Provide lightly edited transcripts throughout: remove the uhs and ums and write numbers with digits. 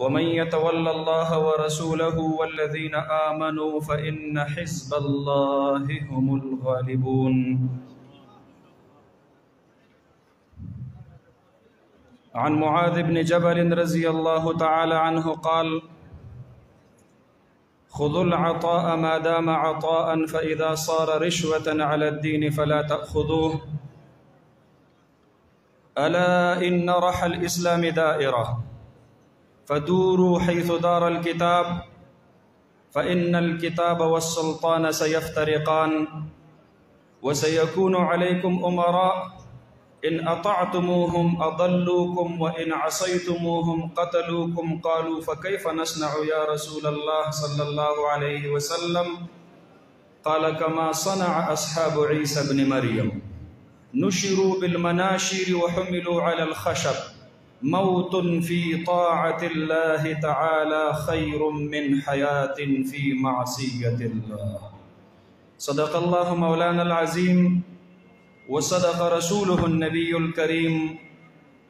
वमन यतवल्लल्लाह व रसूलहु वल्लज़ीना आमनू फ़इन्न हिज़्बल्लाहि हुमुल गालिबून। अन मुआज़ इब्न जबल रज़ियल्लाहु तआला अन्हु क़ाल खुज़ुल अताअ मा दाम अताअन फ़इज़ा सार रिश्वतन अला द्दीन फ़ला तअख़ुज़ूह अला इन्न रहल इस्लाम दाइरा फ़दूरू हैसु दारल किताब फ़इन्नल किताब वस्सुल्तान सयफ़्तरिक़ान व सयकूनु अलैकुम उमरा इन अतअतमुहुम अदल्लूकुम व इन असयतमुहुम क़तलूकुम क़ालू फ़कैफ़ नस्नअु या रसूलल्लाह सल्लल्लाहु अलैहि वसल्लम क़ाल कमा सनअ अस्हाबु ईसा इब्न मरियम नुशिरू बिल मनाशिर व हुमिलू अलल ख़शब मौतुन फ़ी ताअतिल्लाहि तआला खैरुम मिन हयातिन फ़ी मअसियतिल्लाह। सदक़ल्लाहु मौलानल अज़ीम व सदक़ रसूलुहुन नबियुल करीम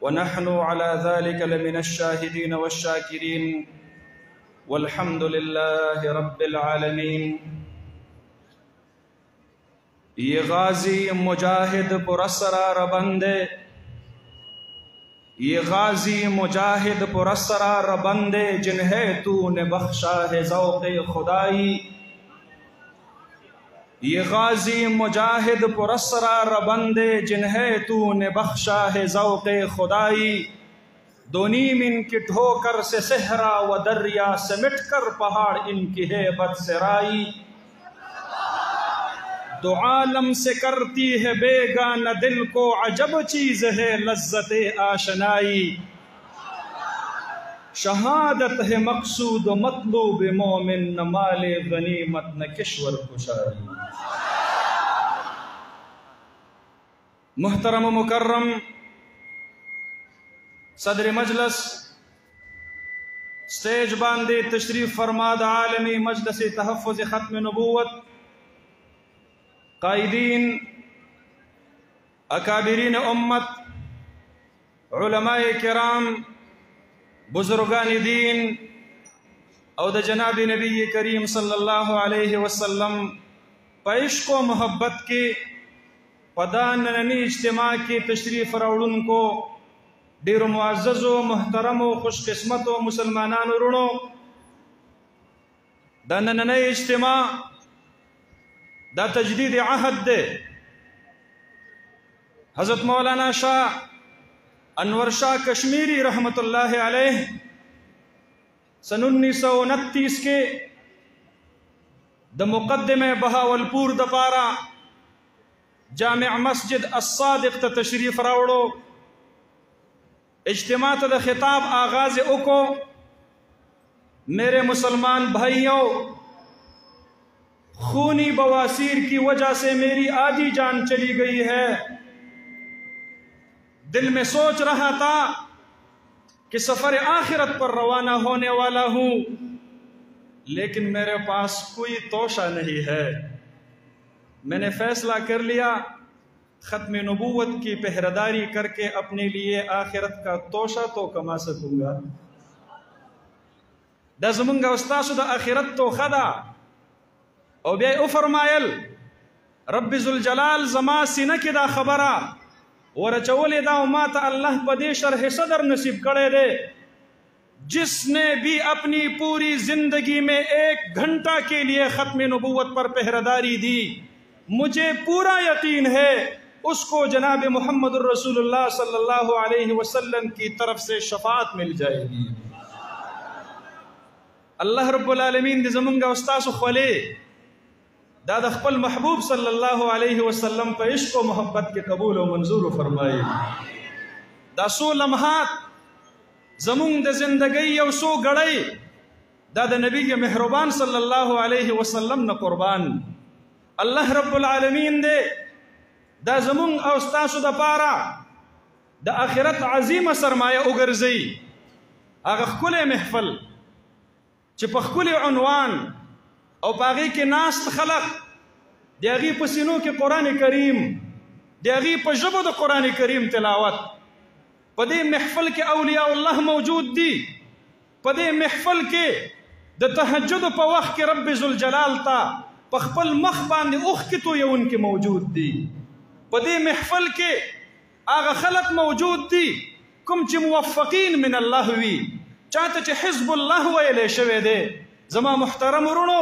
व नहनु अला ज़ालिका लमिनश शाहिदीन वश्शाकिरीन वल्हम्दुलिल्लाहि रब्बिल आलमीन। ये गाज़ी मुजाहिद पुरस्सरार बंदे, ये गाज़ी मुजाहिद पुरस्सरार बंदे जिन्हें तूने बख्शा है ज़ौक़े खुदाई। ये गाज़ी मुजाहिद पुरस्सरार बंदे जिन्हें तूने बख्शा है ज़ौक़े खुदाई। दोनीम इनकी ठोकर से सहरा व दरिया से मिटकर पहाड़ इनकी हेबत से राई। दो आलम से करती है बेगाना दिल को अजब चीज़ है लज्जते आशनाई। शहादत है मकसूद मतलूब मोमिन न माले गनीमत न किश्वर कुशाई। मुहतरम मुकर्रम सदर मजलस स्टेज बांधे तशरीफ फरमाद आलमी मजलिस तहफ़्फ़ुज़ ख़त्म नबूवत कायदीन अकाबिरीन उम्मत उलमाए किराम बुजुर्गान दीन और जनाब नबी करीम सल्लल्लाहु अलैहि वसल्लम पैश्को मोहब्बत के पदाननी इज्तिमा की तशरीफ राउड़न को डेर मुअज़्ज़ज़ो मुहतरमो खुशकिस्मतो मुसलमानानो रुणो दानने इज्तिमा दा तजदीद आहद दे। हज़रत मौलाना शाह अनवर शाह कश्मीरी रहमतुल्लाह अलैह सन 1929 के द मुक़द्दिमे बहावलपुर द पारा जामिअ मस्जिद अस्सादिक़ त तशरीफ रावड़ो इज्तिमा त द खिताब आगाज़ उको। मेरे मुसलमान भाइयों, खूनी बवासीर की वजह से मेरी आधी जान चली गई है। दिल में सोच रहा था कि सफर आखिरत पर रवाना होने वाला हूं, लेकिन मेरे पास कोई तोशा नहीं है। मैंने फैसला कर लिया खत्म नबूवत की पहरेदारी करके अपने लिए आखिरत का तोशा तो कमा सकूंगा। दजमुंगा उस्तासु द आखिरत तो खदा और बे फरमायल रब्बि ज़ुल जलाल ज़मा सीना की दा खबरा और चवले दा माता अल्लाह पदे शरह सदर नसीब करे दे। जिसने भी अपनी पूरी जिंदगी में 1 घंटा के लिए खत्म नबूवत पर पहरेदारी दी, मुझे पूरा यकीन है उसको जनाब मुहम्मद रसूलुल्लाह सल्लल्लाहु अलैहि वसल्लम की तरफ से शफाअत मिल जाएगी। अल्लाह रब्बुल आलमीन ज़मुंगा उस्तासु ख्वले दादा खपल महबूब सल्लल्लाहु अलैहि वसल्लम पर इश्क व मोहब्बत के कबूल व मंजूर फरमाए। दासो लम्हात ज़मुंग द जिंदगी और सो गड़ई दादा नबी के मेहरबान सल्लल्लाहु अलैहि वसल्लम न कुर्बान। अल्लाह रब्बुल आलमीन दे दा ज़मुंग और उस्तासु द पारा द आखिरत अजीम सरमाया उगरज़ई आगा खुले महफल च पखुले उन्वान और पागी के नास्त खलक देगी पसीनों के कुरान करीम देगी पजबद कुरान करीम तिलावत पदे महफल के औलिया अल्लाह मौजूद दी په دې محفل کې د تهجد په وخت کې رب ذوالجلال ته په خپل مخ باندې اوښکې تویونکي موجود دي. په دې محفل کې هغه خلق موجود دي کوم چې موفقین من الله وي، چاته چې حزب الله ویلی شوی دی. زما محترم ورونو،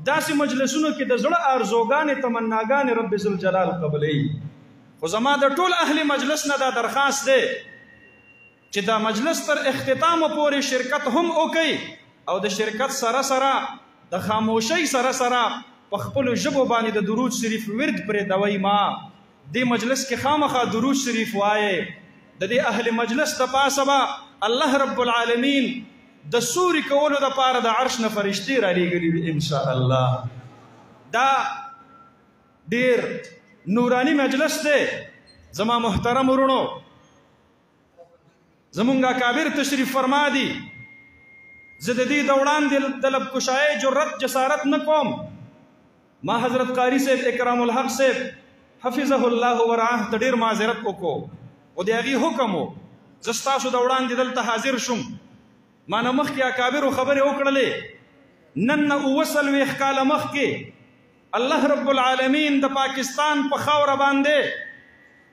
داسې مجلسونو کې د زړه آرزوګانې تمناګانې رب ذوالجلال قبلوي. خو زما د ټول اهل مجلس نه دا درخواست دی چې دا مجلس تر اختتامه پورې شرکت هم وکړي او د شرکت سره سره د خاموشۍ سره سره په خپلو ژبو باندې د درود شریف ورد پرېږدوئ. ما دې مجلس کې خامخا درود شریف وایې. د دې اهل مجلس د پاسه به الله رب العالمین د سوري کولو دپاره د عرش نه فرشتې رالیږلي دي ان شاء الله. دا ډېر نورانی مجلس دی. زما محترم ورونو، زمونږ اکابر تشریف فرما دي. زه د دې د وړاندې د لبکشایۍ جرت جسارت نه کوم. ما حضرت قاری صاحب اکرام الحق صاحب حفظه الله ورعاه ته ډېر معذرت وکړو او د هغې حکم و زه ستاسو د وړاندې دلته حاضر شوم. ما نه مخکې اکابرو خبرې وکړلې. نن نه 39 کاله مخکې الله رب العالمین د پاکستان په خاوره باندې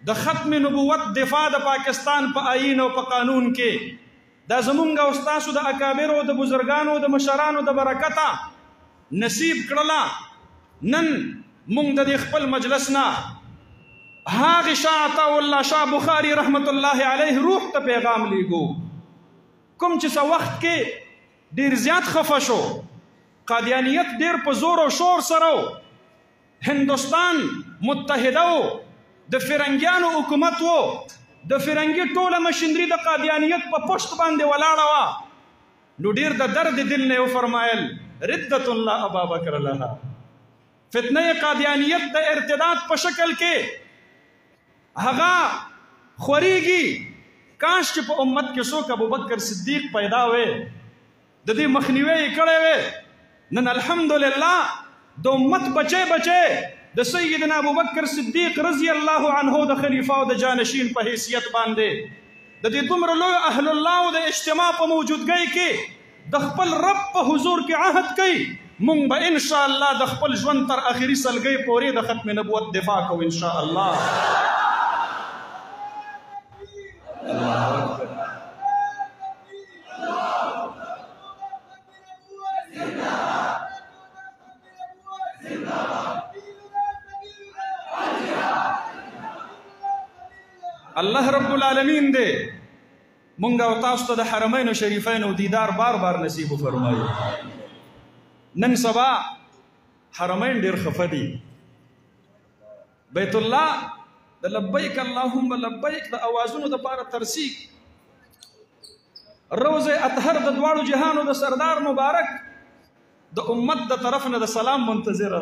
د ختم نبوت دفاع د پاکستان په آئین او په قانون کې دا زمونږ او ستاسو د اکابرو د بزرګانو د مشرانو د برکته نصیب کړله. نن مونږ د دې خپل مجلس نه هغې شاه عطاءالله شاه بخاري رحمت الله علیه روح ته پیغام لیږو کوم چې څه وخت کې ډېر زیات خفه شو. قادیانیت ډېر په زور او شور سره هندوستان متحده و، د فرنګیانو حکومت و، د فرنګي ټوله مشینري د قادیانیت په پشت باندې ولاړه وه. نو ډېر د درد دل نه یې وفرمایل ردت لا ابا بکر لها. فتنه قادیانیت د ارتداد په شکل کې هغه خورېږي. کاش چې په امت کې څوک ابوبکر صدیق پیدا وی د دې مخنیوی یې کړی وی. نن الحمدلله د امت بچی د سیدنا ابوبکر صدیق رضی الله عنه د خلیفه او د جانشین په حیثیت باندې د دې دومره لوی اهل الله او د اجتماع په موجودګۍ کې د خپل رب په حضور کې عهد کوي مونږ به ان شاء الله د خپل ژوند تر اخري سلګۍ پورې د ختم نبوت دفاع کوو ان شاء الله. الله رب العالمین دے مونږ او تاسو ته د حرمین شریفین دیدار بار بار نصیب فرمایي. نن سبا حرمین ډیر خفه دي. بیت الله د لبیک اللهم لبیک د اوازونو د پاره ترسیق. روزه اطهر د دواړو جهانو د سردار مبارک د امت د طرف نه د سلام منتظر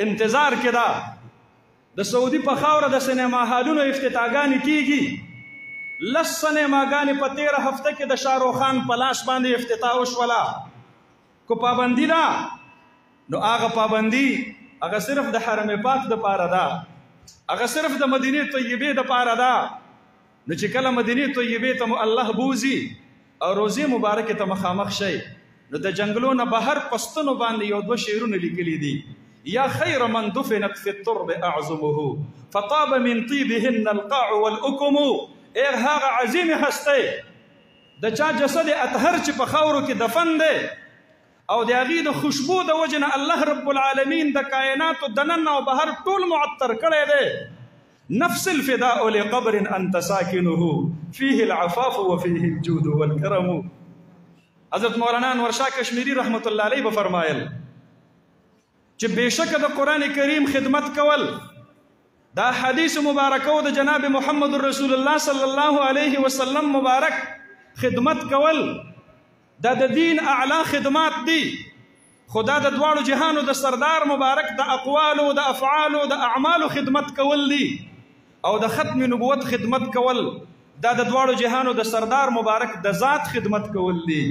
انتظار کدا. د سعودي په خاوره د سینما هالونو افتتاحګانې کیږي. 10 سینماګانې په 13 هفته کې د شاهرخ خان په لاس باندې افتتاح وشوله. کو پابندي ده نو هغه پابندي هغه صرف د حرم پاک د پاره ده، هغه صرف د مدینه طیبه د پاره ده. نو چې کله مدینه طیبه ته الله بوزي او روزه مبارکه ته مخامخ شي نو د جنگلونو بهر پښتنو باندې یو 2 شعرونه لیکلي دي. یا خیر من دفنت فی الترب اعظمه فطاب من طیبهن القاع والاکم. اے هغه عظیم هستی د چا جسد اطهر چې په خاورو کې دفن دی او د هغې د خوشبو د وجې نه الله رب العالمین د کائناتو دننه او بهر ټول معطر کړی دی. نفس الفداء لقبر انت ساکنه فيه العفاف وفيه الجود والکرم. حضرت مولانا انور شاه کشمیری رحمت الله علیه به فرمایل چې بېشکه د قرآن کریم خدمت کول دا حدیث مبارکه د جناب محمد رسول الله صلی الله علیه وسلم مبارک خدمت کول دا د دین اعلی خدمات دي. خدا د دواړو جهانو د سردار مبارک د اقوالو د افعالو د اعمالو خدمت کول دي او د ختم نبوت خدمت کول دا د دواړو جهانو د سردار مبارک د ذات خدمت کول دي.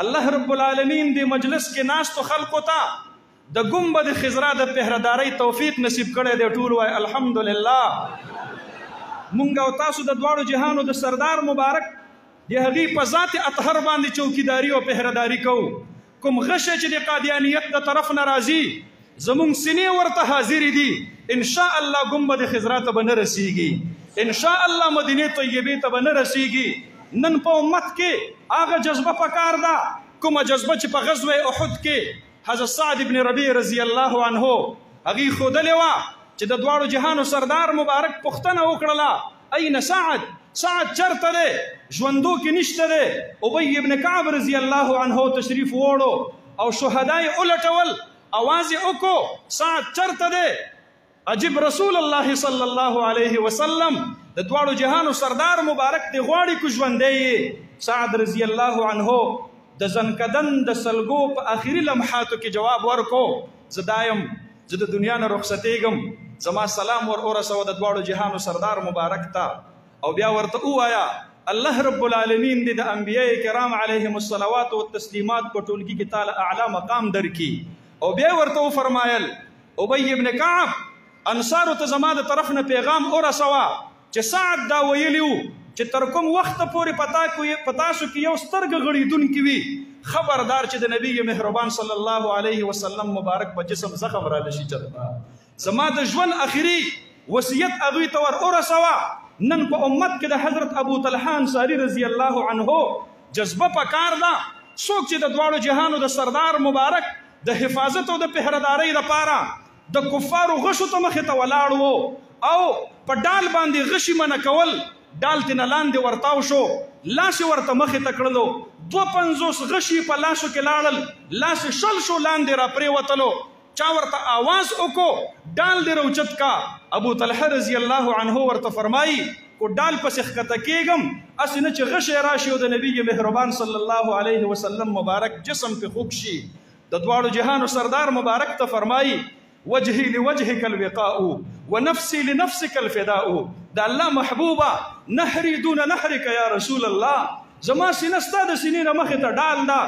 الله رب العالمین د مجلس کې ناستو خلقو ته د گنبد خضرا د پهردارۍ توفیق نصیب کړی دی. ټول وای الحمدلله. مونږ او تاسو د دواړو جهانو د سردار مبارک د هغې په ذات اطهر باندې چوکیداري او پهرداري کوو. کوم غشه چې د قادیانیت د طرف نه راځي زمونږ سینې ورته حاضرې دي. انشاء الله ګنبد خضرا ته به نه رسیږي، انشاء الله مدینې طیبې ته به نه رسیږي. نن په امت کې هغه جذبه پکار ده کومه جذبه چې په غزوه احد کې حضرت سعد بن ربیع رضی الله عنه هغې ښودلې وه چې د دواړو جهانو سردار مبارک پوښتنه وکړله این سعد، سعد چرته دی؟ ژوندو کې نشته دی. ابی ابن کعب رضی الله عنه تشریف ووړو او شهدا یې ولټول، اواز یې وکړو سعد چرته دی؟ عجیب رسول الله صلی الله علیه وسلم د دواړو جهانو سردار مبارک دی غواړي کو ژوندی یې. سعد رضی الله عنه د زنکدن د سلګو په آخري لمحاتو کې جواب ورکو زه دایم زه د دنیا نه رخصتېږم، زما سلام ور ورسوه د دواړو جهانو سردار مبارک ته. او بیا ورته ووایه الله رب العالمین دې د انبیاء کرام علیهم الصلوات والتسلیمات په ټولګي کې تعالی اعلی مقام درکړي. او بیا ورته وفرمایل ابی ابن کعب انصارو ته زما د طرف نه پیغام ورسوه چې سعد دا ویلي وو چې تر کوم وخته پورې په تاسو کې یو سترګه غړېدونکي وي خبردار چې د نبی مهربان صلی الله علیه وسلم مبارک په جسم زخم را لشي چرته. زما د ژوند اخري وصیت هغوی ته ور ورسوه. نن په امت کې د حضرت ابو طلحه انصاري رضی الله عنه جذبه پکار ده څوک چې د دواړو جهانو د سردار مبارک د حفاظت او د پهردارۍ لپاره د کفارو غشو ته مخې ته ولاړ وو او په ډال باندې غشي منع کول. ډال تېنه لاندې ورتاو شو، لاس یې ورته مخې ته کړلو، 52 غشي په لاسو کې لاړل، لاس یې شل شو لاندې را پرېوتلو. چا ورته آواز وکړو ډال دې راوچت کا. ابو طلحه رضی الله عنه ورته فرمایي کو ډال پسې ښکته کېږم هسې نه چې غشی راشي او د نبي مهربان صلی الله علیه وسلم مبارک جسم پې خوږ شي. د دواړو جهانو سردار مبارک ته فرمایي وجهي لوجهك الوقاء ونفسي لنفسك الفداء. د الله محبوبه نهري دون نهرك یا رسول الله، زما سینه ستا د سینې نه مخې ته ډال ده.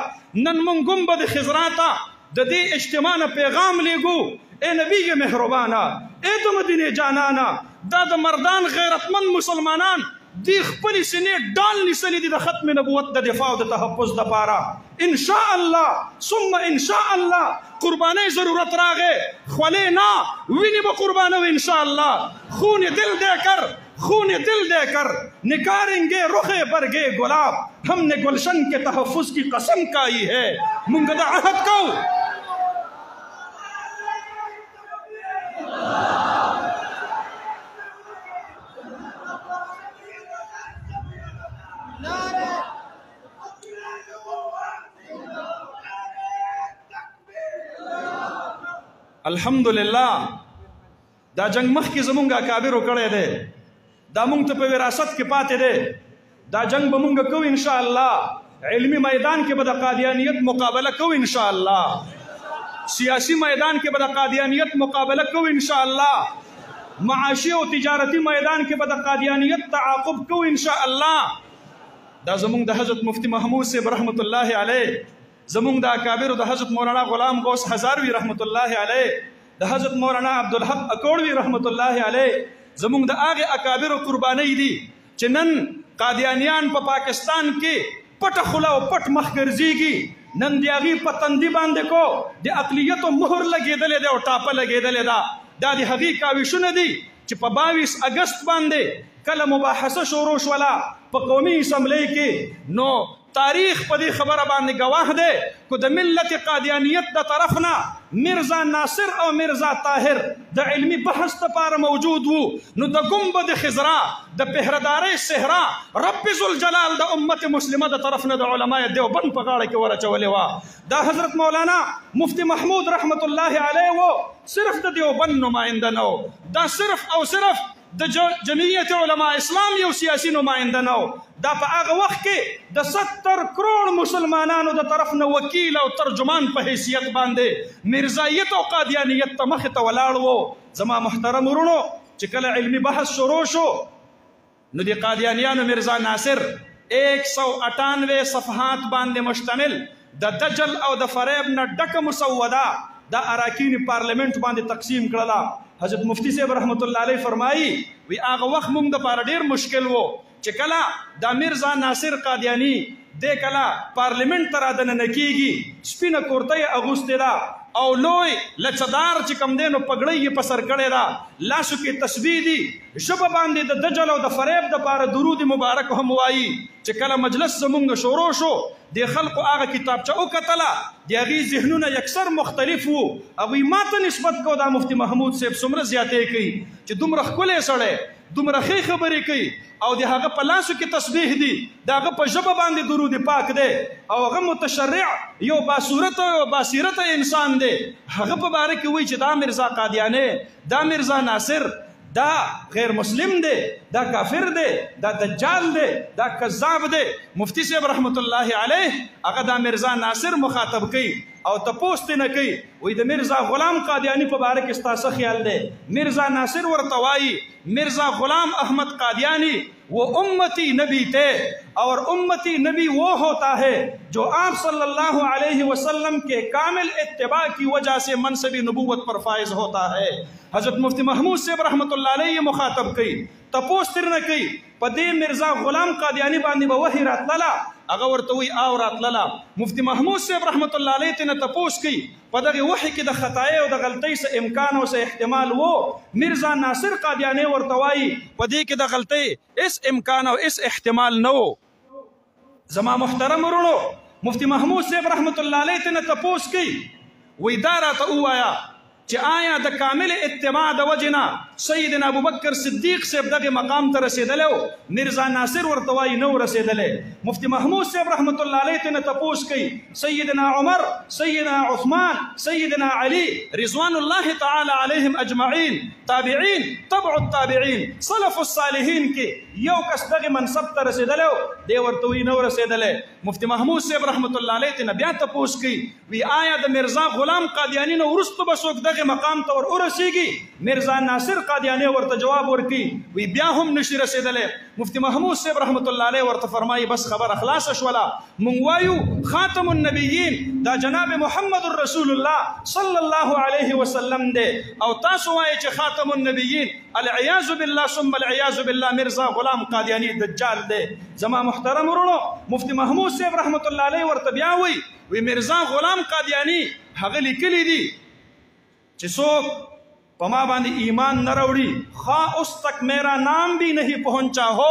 نن موږ ګنبد خضرا ته د دې اجتماع نه پیغام لیږو اے نبی مهربانه، اے د مدینې جانانه، دا د مردان غیرتمند مسلمانان دی خپلې سینې ډال نیسلي دي د ختم نبوت د دفاع او د تحفظ دپاره. انشاء الله ثم انشاء الله قربانی ضرورت راغې خولې نه وینې به قربانو انشاء الله. خون دل دے کر خون دل دے کر نکاریں گے رخ برگے گلاب، ہم نے گلشن کے تحفظ کی قسم کھائی ہے. منگا دا عہد کو الحمدلله دا جنگ مخکې زمونږ اکابرو کړی دی، دا مونږ ته په وراثت کې پاتې دی. دا جنگ به مونږ کوو انشاء الله. علمی میدان کې به د قادیانیت مقابله کوو انشاء الله، سیاسی میدان کې به د قادیانیت مقابله کوو انشاء الله، معاشي او تجارتی میدان کې به د قادیانیت تعاقب کوو انشاء الله. دا زمونږ د حضرت مفتی محمود صاحب رحمت الله علیه، زمونږ د اکابرو د حضرت مولانا غلام غوث هزاروی رحمت الله علیه، د حضرت مولانا عبدالحق اکوړوی رحمت الله علیه، زمونږ د هغې اکابرو قربانۍ دي چې نن قادیانیان په پاکستان کې پټه خوله او پټ مخ ګرځېږي. نن د هغې په تندي باندې کو د اقلیتو مهر لګېدلی دی او ټاپه لګېدلی ده. دا د هغې کاوشونه دي چې په 22 اګست باندې کله مباحثه شروع شوله په قومي اسمبلۍ کې، نو تاریخ په دې خبره باندې گواه دی کو د ملت قادیانیت د طرف نه مرزا ناصر او مرزا طاهر د علمی بحث لپاره موجود وو. نو د ګنبد خضرا د پهردارۍ صحرا رب ذوالجلال د امت مسلمه د طرف نه د علماء دیوبند په غاړه کې ورچولې وه. دا حضرت مولانا مفتی محمود رحمت الله علیه و صرف د دیوبند نماینده نه و، دا صرف او صرف د جمعیت علماء اسلام یو سیاسی نماینده نه و. دا په هغه وخت کې د 70 کروڑ مسلمانانو د طرف نه وکیل او ترجمان په حیثیت باندې مرزایت او قادیانیت ته مخې ته ولاړ وو. زما محترم ورونو چې کله علمی بحث شروع شو نو د قادیانیانو مرزا ناصر 198 صفحات باندې مشتمل د دجل او د فریب نه ډکه مسوده د اراکین پارلیمنت باندې تقسیم کړله. حضرت مفتی صاحب رحمت الله علیه فرمایي وی هغه وخت موږ د پاره ډیر مشکل وو چې کله دا میرزا ناصر قادیانی د کله پارلیمنت ته رادننه کیږي سپینه کورتۍ اغوستې ده او لوی لچدار چې کم دی نو پګړۍ یې په سر کړې ده لاسو کې تسبیح دي ژبه باندې د دجل او د فریب دپاره درود مبارک هم وایي چې کله مجلس زمونږ شروع شو د خلکو هغه کتابچه وکتله د هغې ذهنونه یکسر مختلف وو هغوی ما ته نسبت کو دا مفتی محمود صاحب څومره زیاتې کوي چې دومره ښکلی سړی دومره ښې خبرې کوي او د هغه په لاسو کې تسبیح دي د هغه په ژبه باندې درود پاک دی او هغه متشرع یو باصورته او باصیرته انسان دی هغه په باره کې وایي چې دا میرزا قادیانی دا میرزا ناصر دا غیر مسلم دی دا کافر دی دا دجال دی دا کذاب دی مفتی صاحب رحمت الله علیه هغه دا میرزا ناصر مخاطب کوي او تپوس نه کوي وای د میرزا غلام قادیانی په باره کې ستا څه خیال دی میرزا ناصر ورته وایي میرزا غلام احمد قادیانی وہ امتی نبی تھے اور امتی نبی وہ ہوتا ہے جو آپ صلی اللہ علیہ وسلم کے کامل اتباع کی وجہ سے منصب نبوت پر فائز ہوتا ہے حضرت مفتی محمود صاحب رحمت اللہ علیہ مخاطب کئی تپوس تر نه کوي په دې میرزا غلام قادیانی باندې به وحی راتلله هغه ورته وایي او راتلله مفتی محمود صاحب رحمت الله علیه ترنه تپوس کوي په دغې وحی کې د خطایۍ او د غلطۍ څه امکان او څه احتمال و میرزا ناصر قادیانی ورته وایي په دې کې د غلطۍ اس امکان او اس احتمال نه و زما محترم ورونو مفتی محمود صاحب رحمت الله علیه ترنه تپوس کوي وایي دا راته ووایه چې آیا د کامل اتباع د وجنه سیدنا ابوبکر صدیق صاحب دغه مقام ته رسیدلی و میرزا ناصر ورته وایي نه و رسیدلی مفتی محمود صاحب رحمت الله علیه ترنه تپوس کوي سیدنا عمر سیدنا عثمان سیدنا علی رضوان الله تعالی علیهم اجمعین تابعین تبع التابعین سلف الصالحین کې یو کس دغه منصب ته رسیدلی و دی ورته وایي نه و رسیدلی مفتی محمود صاحب رحمت الله علیه ترنه بیا تپوس کوي وی آیا د میرزا غلام قادیانی نه وروسته به څوک دغه مقام ته ور ورسیږي میرزا ناصر قادیانی ورته جواب ورکړي وی بیا هم نشي رسیدلی مفتی محمود صاحب رحمت الله علیه ورته فرمایي بس خبره خلاصه شوله مونږ وایو خاتم النبیین دا جناب محمد رسول الله صلی الله علیه وسلم دی او تاسو وایي چې خاتم النبیین العیاذ بالله ثم العیاذ بالله میرزا غلام قادیانی دجال دی زما محترم ورونو مفتی محمود صاحب رحمت الله علیه ورته بیا وی میرزا غلام قادیانی هغه لیکلی دی چې څوک په ما باندې ایمان نه راوړي خواہ اس تک میرا نام بھی نہیں پہنچا ہو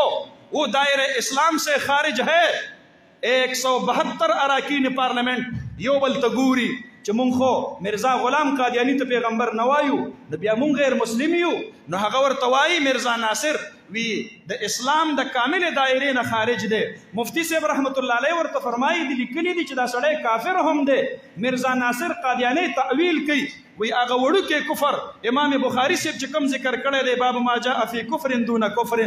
وہ دائرہ اسلام سے خارج ہے 172 اراکین پارلیمنٹ یو بل ته ګوري چې مونږ خو میرزا غلام قادیانی ته پیغمبر نه وایو نو بیا مونږ غیر مسلم یو نو هغه ورته وایي میرزا ناصر وی د اسلام د کامل دایرې نه خارج دی مفتی صاحب رحمت الله علیه ورته فرمایي دي لیکلي دي چې دا سړی کافر هم دی میرزا ناصر قادیانی تعویل کوي وی هغه وړوکی کفر امام بخاری صاحب چې کوم ذکر کړی دی باب ما جاء فی کفر دون کفر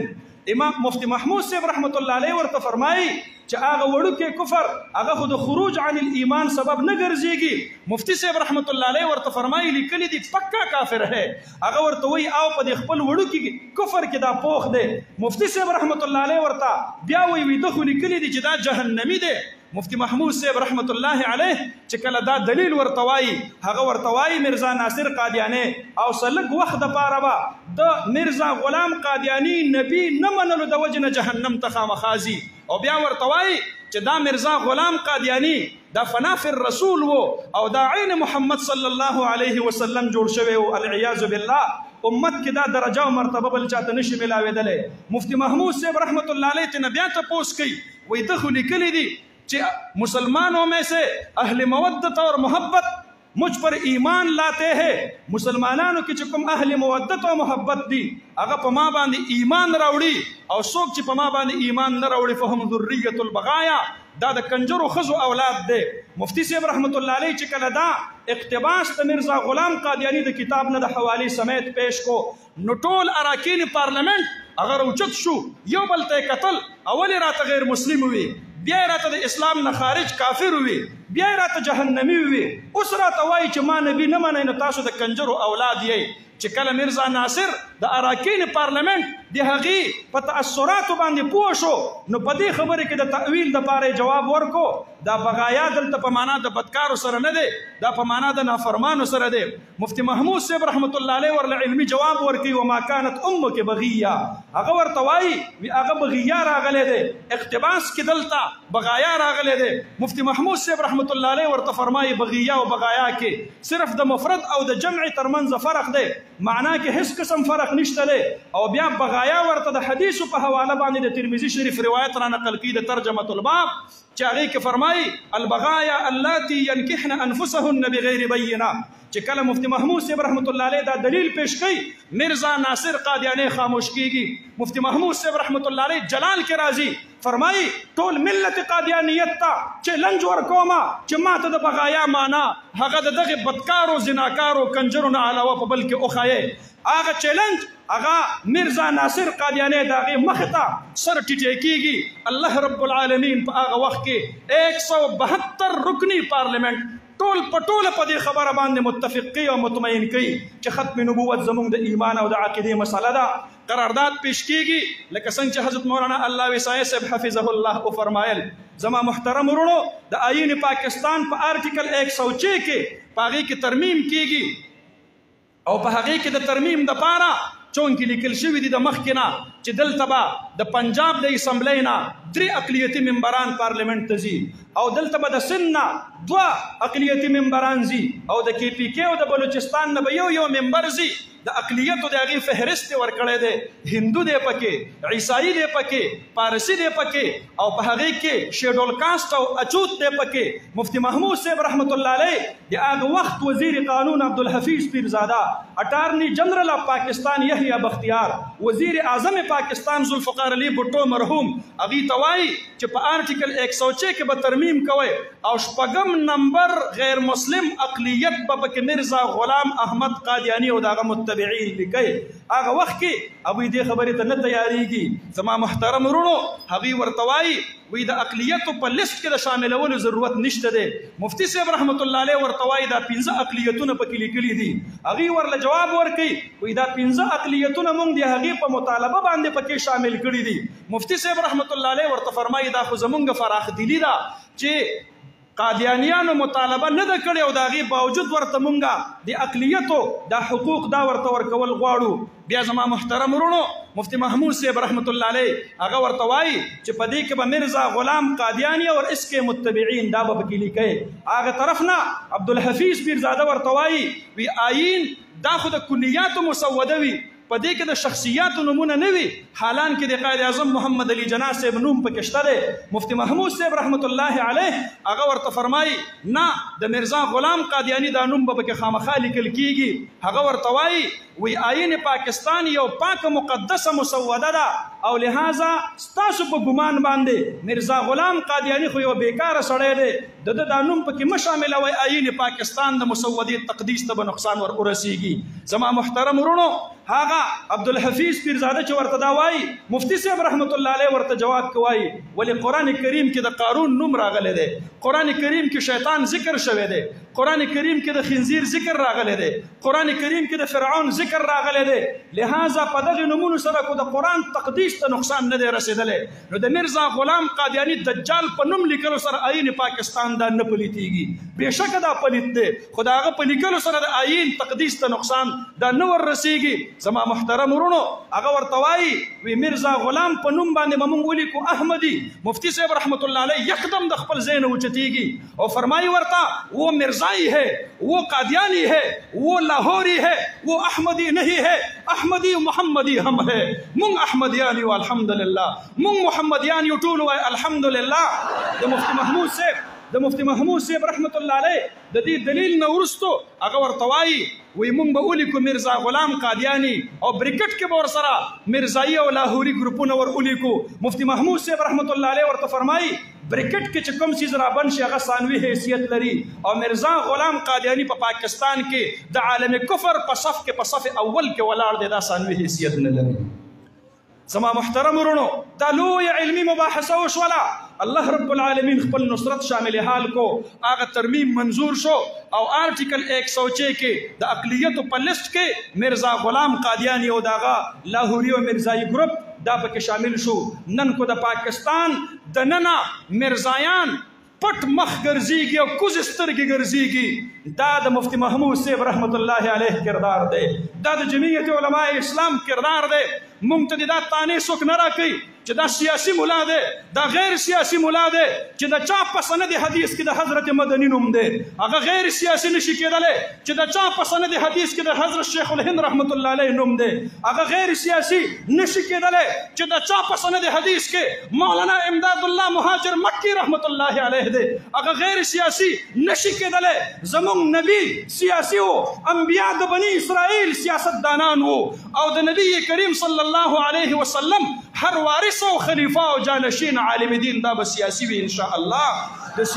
امام مفتی محمود صاحب رحمت الله علیه ورته فرمایي چې هغه وړوکی کفر هغه خو د خروج عن الایمان سبب نه ګرځېږي مفتی صاحب رحمت الله علیه ورته فرمایي لیکلي دي پکا کافر ہے هغه ورته وایي او په د خپل وړوکی کفر کې دا پوخ دی مفتی صاحب رحمت الله علیه ورته بیا وایي ده خو لیکلي دي چې دا جهنمی دی مفتی محمود صاحب رحمت الله علیه چې کله دا دلیل ورته وایي هغه ورته وایي میرزا ناصر قادیانی او سلک وخت دپاره به د میرزا غلام قادیانی نبی نه منلو د وجې نه جهنم ته خامخا ځي او بیا ورته وایي چې دا میرزا غلام قادیانی دا فناف الرسول و او دا عین محمد صلی الله علیه وسلم جوړ شوی و العیاذ بالله امت کې دا درجه او مرتبه بل چاته نشي ملاویدلی مفتی محمود صاحب رحمت الله علیه ته بیا تپوس کوي وایي ده خو لیکلی دي چې مسلمانوں میں سے اہل مودت اور محبت مجھ پر ایمان لاتے ہیں مسلمانانو کې چې کوم اهل مودت او محبت دي هغه په ما باندې ایمان راوړي او څوک چې په ما باندې ایمان نه راوړي فهم ذریة البغایا دا د کنجرو ښځو اولاد دی مفتی صاحب رحمت الله علیه چې کله دا اقتباس د میرزا غلام قادیانی د کتاب نه د حوالې سمیت پیش کو نو ټول اراکین پارلیمنٹ هغه راوچت شو یو بل ته کتل اول راته غیر مسلم وي بیا راته د اسلام نه خارج کافر وي بیا راته جهنمی وي اوس راته وایي چې ما نبی نه منئ نو تاسو د کنجرو اولاد یئ چې کله میرزا ناصر د اراکین پارلمنت د هغې په تاثراتو باندې پوه شو نو په دې خبرې کې د تأویل دپاره جواب ورکو دا بغایا دلته په معنا د بدکارو سره نه دی دا په معنا د نافرمانو سره دی مفتی محمود صاحب رحمت الله علیه ورله علمي جواب ورکوي وما كانت امک بغیه هغه ورته وایي وي هغه بغیه راغلی دی اقتباس کې دلته بغایا راغلی دی مفتی محمود صاحب رحمت الله علیه ورته فرمایي بغیه او بغایا کې صرف د مفرد او د جمع ترمنځ فرق دی معنا کې هیڅ قسم فرق نشته دی او بیا بغایا ورته د حدیثو په حواله باندې د ترمذي شریف روایت را نقل کی د ترجمه الباب چې هغې کې فرمایي البغایا اللاتي ينكحن انفسهن بغیر بینه چې کله مفتی محمود صاحب رحمت الله علیه دا دلیل پیش کوي میرزا ناصر قادیانی خاموش کیږي مفتی محمود صاحب رحمت الله علیه جلال کې راځي فرمایي ټول ملت قادیانیت ته چیلنج ورکومه چې ماته د بغایا معنا هغه د دغه بدکارو زناکارو کنجرو نه علاوه په بل کې وښایي هغه چیلنج هغه میرزا ناصر قادیانی د هغې مخې ته سر ټیټی کیږي الله رب العالمین په هغه وخت کې 172 رکنی پارلمنٹ ټول په ټوله په دې خبره باندې متفق کوي او مطمئن کوي چې ختم نبوت زموږ د ایمان او د عقیدې مسله ده قرارداد پیش کیږي لکه څنګه چې حضرت مولانا الله وسایع صاحب حفظه الله وفرمایل زما محترم ورونو د آئین پاکستان په آرټیکل 106 کې په هغې کې ترمیم کیږي او په هغې کې د ترمیم دپاره چونکې لیکل شوي دي د مخکې نه چې دلته به د پنجاب د اسمبلی نه 3 اقلیتي ممبران پارلمنت ته ځي او دلته به د سند نه 2 اقلیتي ممبران ځي او د کې پي کې او د بلوچستان نه به یو ممبر ځي د اقلیتو د هغې فهرست یې ورکړی دی هندو دی پکې عیسائی دی پکې پارسي دی پکې او په هغې کې شیډول کاسټ او اچوت دی پکې مفتی محمود صاحب رحمت الله علیه د هغه وخت وزیر قانون عبدالحفیظ پیرزاده اټارنی جنرل آف پاکستان یحیی بختیار وزیر اعظم پاکستان ذوالفقار علی بھٹو مرحوم هغې ته وایي چې په آرټیکل 106 کې به ترمیم کوئ او 8 نمبر غیر مسلم اقلیت به پکې میرزا غلام احمد قادیانی او د هغه متبعین لیکئ هغه وخت کې هغوی دې خبرې ته نه تیاریږي زما محترم ورونو هغوی ورته وایي وی د اقلیتو په لیست کې د شاملولو ضرورت نشته دی مفتی صاحب رحمت الله علیه ورته وایي دا 15 اقلیتونه پکې لیکلي دي هغوی ورله جواب ورکوي وی دا 15 اقلیتونه موږ د هغې په مطالبه باندې پکې شامل کړي دي مفتی صاحب رحمت الله علیه ورته فرمایي دا خو زمونږ فراخ دلي ده چې قادیانیانو مطالبه نه ده کړې او د هغې باوجود ورته مونږه د اقلیتو دا حقوق دا ورته ورکول غواړو بیا زما محترم ورونو مفتی محمود صاحب رحمت الله علیه هغه ورته وایي چې په دې کې به میرزا غلام قادیانی اور اس کے متبعین دا به پکې لیکئ هغه طرف نه عبدالحفیظ پیرزاده ورته وایي وی آئین دا خو د کلیاتو مسوده وي په دې کې د شخصیاتو نمونه نه وي حالان کې د قائد اعظم محمد علي جناح صاحب نوم پکې شته دی مفتی محمود صاحب رحمت الله علیه هغه ورته فرمایي نه د میرزا غلام قادیانی دا نوم به پکې خامخا لیکل کیږي هغه ورته وایي وی آئین پاکستان یو پاک مقدسه مسوده ده او لہذا ستاسو په ګمان باندې میرزا غلام قادیانی خو یو بیکاره سړی دی د دا نوم پکې مه شاملوئ آئین پاکستان د مسودې تقدیس ته به نقصان ور ورسیږي زما محترم ورونو هغه عبدالحفیظ پیرزاده چې ورته دا وایي مفتی صاحب رحمت الله علیه ورته جواب کوي ولې قرآن کریم کې د قارون نوم راغلی دی قرآن کریم کې شیطان ذکر شوی دی قرآن کریم کې د خنزیر ذکر راغلی دی قرآن کریم کې د فرعون ذکر راغلی دی لہذا په دغې نومونو سره کو د قرآن تقدیس ته نقصان نه دی رسېدلی نو د میرزا غلام قادیانی دجال په نوم لیکلو سره آئین پاکستان دا نه پلیتیږي بېشکه دا پلیت دی خو د هغه په لیکلو سره د آئین تقدیس ته نقصان دا نه ور رسېږي زما محترم ورونو هغه ورته وایي وی میرزا غلام په نوم باندې به موږ ولیکو احمدي مفتی صاحب رحمت الله علیه یکدم د خپل ځای نه اوچتېږي او فرمایي ورته وہ مرزائی ہے وہ قادیانی ہے وہ لاہوری ہے وہ احمدی نہیں ہے احمدی محمدی ہم ہے مونږ احمدیان یو الحمدلله مونږ محمدیان یو ټول وایي الحمدلله د مفتی محمود صاحب رحمت الله علیه د دې دلیل نه وروستو هغه ورته وایي وی مونږ به ولیکو میرزا غلام قادیانی او بریکټ کې به ورسره میرزایي او لاهوري ګروپونه ور ولیکو مفتی محمود صاحب رحمت الله علیه ورته فرمایي بریکټ کې چې کوم څیز رابند شي هغه ثانوي حیثیت لري او میرزا غلام قادیانی په پاکستان کې د عالم کفر په صف کې په صف اول کې ولاړ دی دا ثانوي حیثیت نه لري زما محترم ورونو دا لوی علمی مباحثه وشوله الله رب العالمین خپل نصرت شامل حال کو هغه ترمیم منظور شو او آرټیکل 106 کې د اقلیتو په لیست کې مرزا غلام قادیانی او داغه لاهوری او مرزایی ګروپ دا پکې شامل شو نن کو د پاکستان د ننا مرزایان پټ مخ ګرځيږي او کوز سترګې ګرځيږي دا د مفتی محمود صاحب رحمت الله علیه کردار دی دا د جمعیت علماء اسلام کردار دی مونږ ته دا تانه څوک نه راکوي چې دا سیاسي مولا دی دا غیر سیاسي مولا دی چې دا چا په سند حدیث کې د حضرت مدني نوم دی هغه غیر سیاسي نشي کېدلی چې دا چا په سند حدیث کې د حضرت شیخ الهند رحمت الله علیه نوم دی هغه غیر سیاسي نشي کېدلی چې دا چا په سند حدیث کې مولانا امداد الله مهاجر مکی رحمت الله علیه دی هغه غیر سیاسي نشي کېدلی زمونږ نبی سیاسي وو انبیا د بني اسرائیل سیاستدانان وو او د نبی کریم صلی الله علیه وسلم هر وارث او خلیفہ او جانشین عالم دین دا به سیاسي وي ان شاء الله د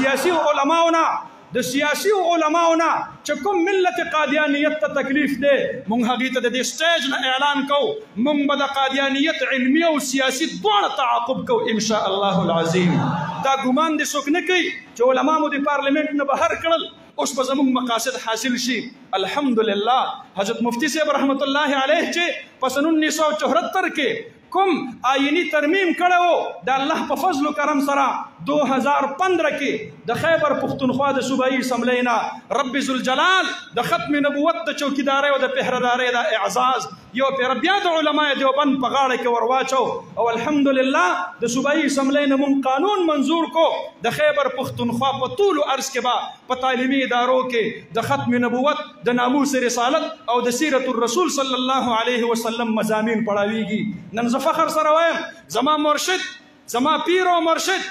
سیاسي علماونا چې کوم ملت قادیانیت ته تکلیف دی مونږ هغې ته د دې سټیج نه اعلان کوو مونږ به د قادیانیت علمي او سیاسي دواړه تعاقب کوو ان شاء الله العظیم دا ګمان دې څوک نه کوي چې علما مو د پارلیمنټ نه بهر کړل اوس به زموږ مقاصد حاصل شي الحمدلله حضرت مفتی صاحب رحمت الله علیه چې په سن 1974 کې کوم آئینی ترمیم کړو د الله په فضل و کرم سره 2015 کې د خیبر پختونخوا د صوبایي اسمبلی نه رب ذوالجلال د ختم نبوت د چوکیدارۍ او د پهردارۍ د اعزاز یو پیر بیا د علماء دیوبند په غاړه کې ورواچو او الحمدلله د صوبایي اسمبلی نه مونږ قانون منظور کو د خیبر پختونخوا په طول عرض کې به په تعلیمي ادارو کې د ختم نبوت د ناموس رسالت او د سیرت الرسول صلی الله علیه وسلم مضامین پڑھاویږي نن فخر سره وایم زما مرشد زما پیر او مرشد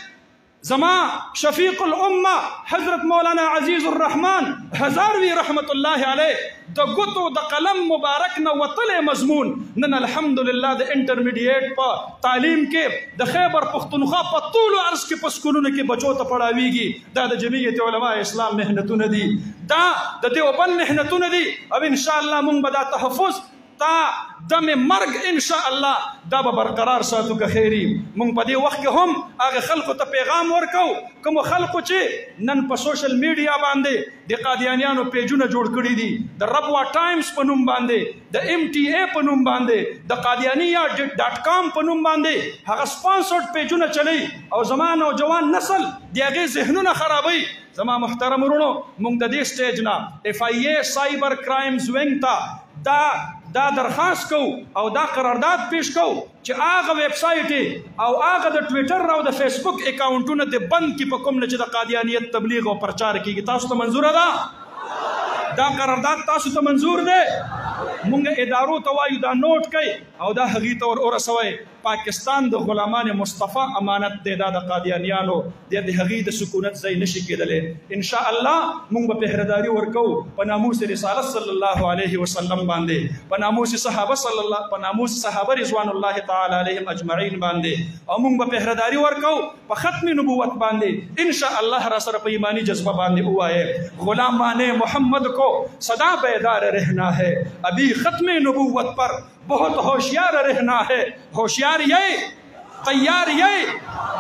زما شفیق الامه حضرت مولانا عزیز الرحمن هزاروی رحمت الله علیه د ګوتو د قلم مبارک نه وتلې مضمون نن الحمدلله د انټرمیډیټ په تعلیم کې د خیبر پختونخوا په طول عرض کې په سکولونو کې بچو ته پڑھاویږي دا د جمعیت علماء اسلام مهنتونه دي دا د دیوبند مهنتونه دي او ان شاء الله مونږ به دا تحفظ تا دم مرگ ان شاء الله دا به برقرار ساتو که خیری مونږ په دې وخت کې هم هغه خلکو ته پیغام ورکو کوم خلکو چې نن په سوشل میډیا باندې د قادیانیانو پیجونه جوړ کړي دي د ربوا ټایمز په نوم باندې د MTA په نوم باندې د قادیانیا.com په نوم باندې هغه سپانسرډ پیجونه چلی او زمان او جوان نسل د هغې ذهنونه خرابوي زما محترم ورونو مونږ د دې سټیج نه FIA سایبر کرایمز وینګ ته دا درخواست کو او دا قرارداد پیش کو چې هغه ویب سایټ او هغه د ټویټر او د فیسبوک اکاونټونه د بند کې په کوم نه چې د قادیانیت تبلیغ او پرچار کیږي تاسو ته منظور ده دا قرارداد تاسو ته منظور ده مونږ ادارو ته وایو دا نوٹ کوي او دا هغې ته ورسوئ پاکستان د غلامان مصطفی امانت دی دا د قادیانیانو د هغې د سکونت ځای نشي کېدلی ان شاء الله مونږ به پهرداري ورکوو په ناموس رسالت صلی الله علیه وسلم باندې په ناموس صحابه رضوان الله تعالی علیهم اجمعین باندې او مونږ به پهرداري ورکوو په ختم نبوت باندې ان شاء الله را سره په ایمانی جذبه باندې ووایې غلامان محمد کو سدا بیدار رہنا ہے ابھی ختم نبوت پر بہت ہوشیار رہنا ہے ہوشیار یہ تیار یہ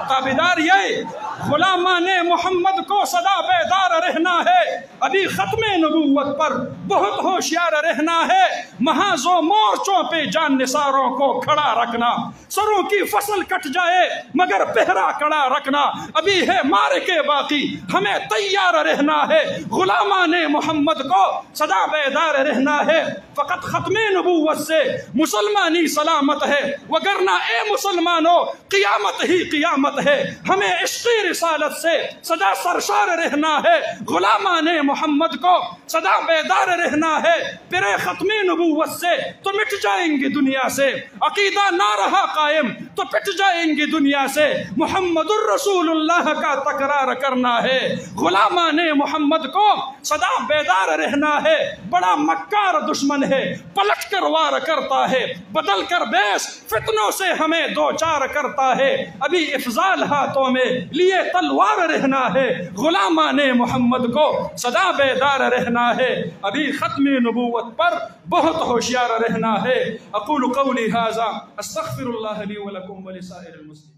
تابیدار یہ غلامان محمد کو سدا بیدار رہنا ہے ابھی ختم نبوت پر بہت ہوشیار رہنا ہے محاذ و مورچوں پہ جان نثاروں کو کھڑا رکھنا سروں کی فصل کٹ جائے مگر پہرا کڑا رکھنا ابھی ہے مار کے باقی ہمیں تیار رہنا ہے غلامان محمد کو سدا بیدار رہنا ہے فقط ختم نبوت سے مسلمانی سلامت ہے وگرنہ اے مسلمانوں قیامت ہی قیامت ہے ہمیں عشقی رسالت سے سدا سرشار رہنا ہے غلامان محمد کو سدا بیدار رہنا ہے پھر ختم نبوت سے تو مٹ جائیں گے دنیا سے عقیدہ نہ رہا قائم تو پٹ جائیں گے دنیا سے محمد الرسول اللہ کا تکرار کرنا ہے غلامان محمد کو سدا بیدار رہنا ہے بڑا مکار دشمن ہے پلٹ کر وار کرتا ہے بدل کر بیس فتنوں سے ہمیں دو چار کرتا ہے ابھی इफ़ज़ाल हाथों में लिए तलवार रहना है, गुलामाने मोहम्मद को सदा बेदार रहना है, अभी ख़त्म नबूवत पर बहुत होशियार रहना है। अक़ूलु क़ौली हाज़ा अस्तग़फ़िरुल्लाह ली व लकुम व लिसाइरिल मुस्लिमीन।